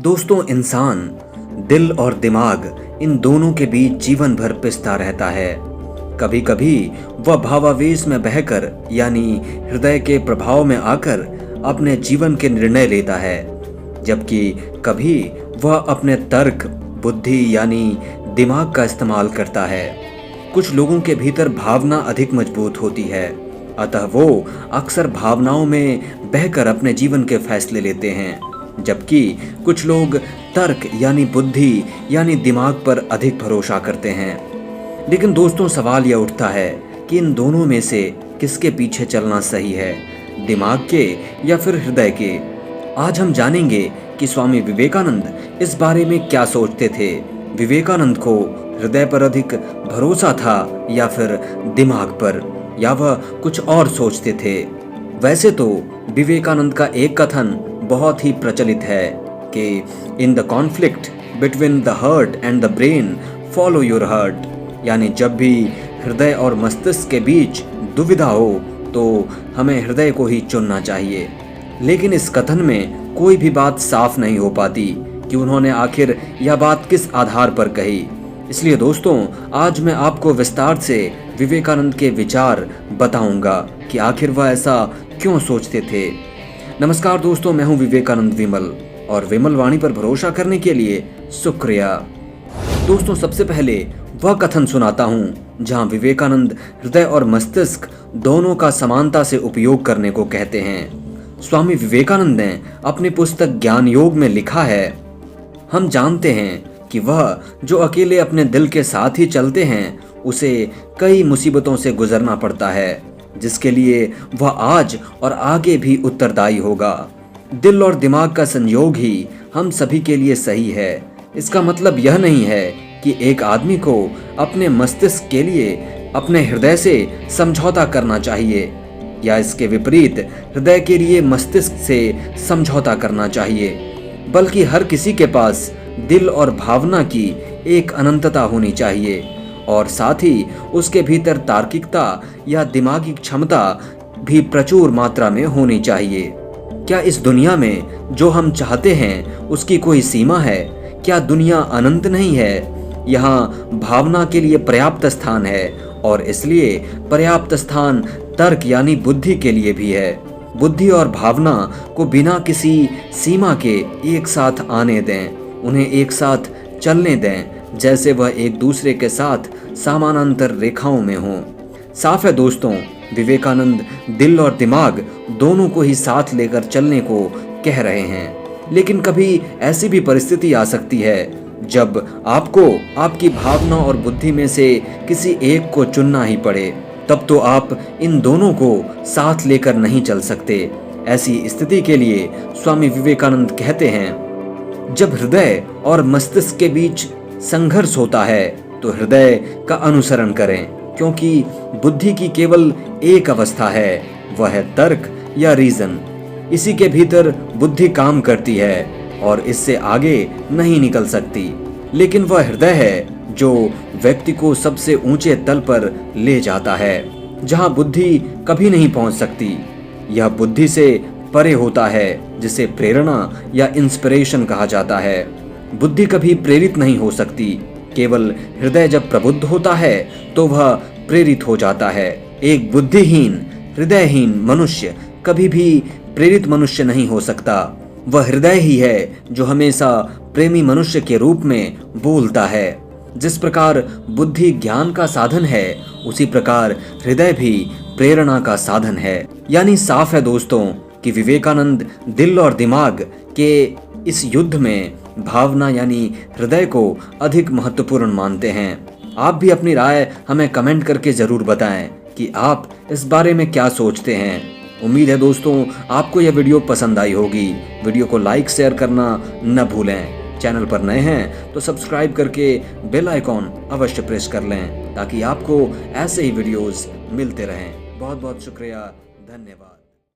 दोस्तों, इंसान दिल और दिमाग इन दोनों के बीच जीवन भर पिसता रहता है। कभी कभी वह भावावेश में बहकर यानी हृदय के प्रभाव में आकर अपने जीवन के निर्णय लेता है, जबकि कभी वह अपने तर्क, बुद्धि यानी दिमाग का इस्तेमाल करता है। कुछ लोगों के भीतर भावना अधिक मजबूत होती है, अतः वो अक्सर भावनाओं में बहकर अपने जीवन के फैसले लेते हैं, जबकि कुछ लोग तर्क यानी बुद्धि यानी दिमाग पर अधिक भरोसा करते हैं। लेकिन दोस्तों, सवाल यह उठता है कि इन दोनों में से किसके पीछे चलना सही है, दिमाग के या फिर हृदय के। आज हम जानेंगे कि स्वामी विवेकानंद इस बारे में क्या सोचते थे। विवेकानंद को हृदय पर अधिक भरोसा था या फिर दिमाग पर, या वह कुछ और सोचते थे। वैसे तो विवेकानंद का एक कथन बहुत ही प्रचलित है कि in the conflict between the heart and the brain follow your heart, यानी जब भी हृदय और मस्तिष्क के बीच दुविधा हो तो हमें हृदय को ही चुनना चाहिए। लेकिन इस कथन में कोई भी बात साफ नहीं हो पाती कि उन्होंने आखिर यह बात किस आधार पर कही। इसलिए दोस्तों, आज मैं आपको विस्तार से विवेकानंद के विचार बताऊंगा कि आखिर वह ऐसा क्यों सोचते थे। नमस्कार दोस्तों, मैं हूं विवेकानंद विमल और विमल वाणी पर भरोसा करने के लिए शुक्रिया। दोस्तों, सबसे पहले वह कथन सुनाता हूं जहां विवेकानंद हृदय और मस्तिष्क दोनों का समानता से उपयोग करने को कहते हैं। स्वामी विवेकानंद ने अपनी पुस्तक ज्ञान योग में लिखा है, हम जानते हैं कि वह जो अकेले अपने दिल के साथ ही चलते हैं उसे कई मुसीबतों से गुजरना पड़ता है, जिसके लिए वह आज और आगे भी उत्तरदायी होगा। दिल और दिमाग का संयोग ही हम सभी के लिए सही है। इसका मतलब यह नहीं है कि एक आदमी को अपने मस्तिष्क के लिए अपने हृदय से समझौता करना चाहिए, या इसके विपरीत हृदय के लिए मस्तिष्क से समझौता करना चाहिए, बल्कि हर किसी के पास दिल और भावना की एक अनंतता होनी चाहिए और साथ ही उसके भीतर तार्किकता या दिमागी क्षमता भी प्रचुर मात्रा में होनी चाहिए। क्या इस दुनिया में जो हम चाहते हैं उसकी कोई सीमा है? क्या दुनिया अनंत नहीं है? यहाँ भावना के लिए पर्याप्त स्थान है और इसलिए पर्याप्त स्थान तर्क यानी बुद्धि के लिए भी है। बुद्धि और भावना को बिना किसी सीमा के एक साथ आने दें, उन्हें एक साथ चलने दें, जैसे वह एक दूसरे के साथ समानांतर रेखाओं में हों। साफ है दोस्तों, विवेकानंद दिल और दिमाग दोनों को ही साथ लेकर चलने को कह रहे हैं। लेकिन कभी ऐसी भी परिस्थिति आ सकती है जब आपको आपकी भावना और बुद्धि में से किसी एक को चुनना ही पड़े। तब तो आप इन दोनों को साथ लेकर नहीं चल सकते। ऐसी स्थिति के लिए स्वामी विवेकानंद कहते हैं, जब हृदय और मस्तिष्क के बीच संघर्ष होता है तो हृदय का अनुसरण करें, क्योंकि बुद्धि की केवल एक अवस्था है, वह है तर्क या रीजन। इसी के भीतर बुद्धि काम करती है और इससे आगे नहीं निकल सकती। लेकिन वह हृदय है जो व्यक्ति को सबसे ऊंचे तल पर ले जाता है, जहां बुद्धि कभी नहीं पहुंच सकती। यह बुद्धि से परे होता है, जिसे प्रेरणा या इंस्पिरेशन कहा जाता है। बुद्धि कभी प्रेरित नहीं हो सकती, केवल हृदय जब प्रबुद्ध होता है तो वह प्रेरित हो जाता है। एक बुद्धिहीन, हृदयहीन मनुष्य कभी भी प्रेरित मनुष्य नहीं हो सकता। वह हृदय ही है जो हमेशा प्रेमी मनुष्य के रूप में बोलता है। जिस प्रकार बुद्धि ज्ञान का साधन है, उसी प्रकार हृदय भी प्रेरणा का साधन है। यानी साफ है दोस्तों कि विवेकानंद दिल और दिमाग के इस युद्ध में भावना यानी हृदय को अधिक महत्वपूर्ण मानते हैं। आप भी अपनी राय हमें कमेंट करके जरूर बताएं कि आप इस बारे में क्या सोचते हैं। उम्मीद है दोस्तों आपको यह वीडियो पसंद आई होगी। वीडियो को लाइक शेयर करना न भूलें। चैनल पर नए हैं तो सब्सक्राइब करके बेल आइकॉन अवश्य प्रेस कर लें, ताकि आपको ऐसे ही वीडियोस मिलते रहें। बहुत बहुत शुक्रिया, धन्यवाद।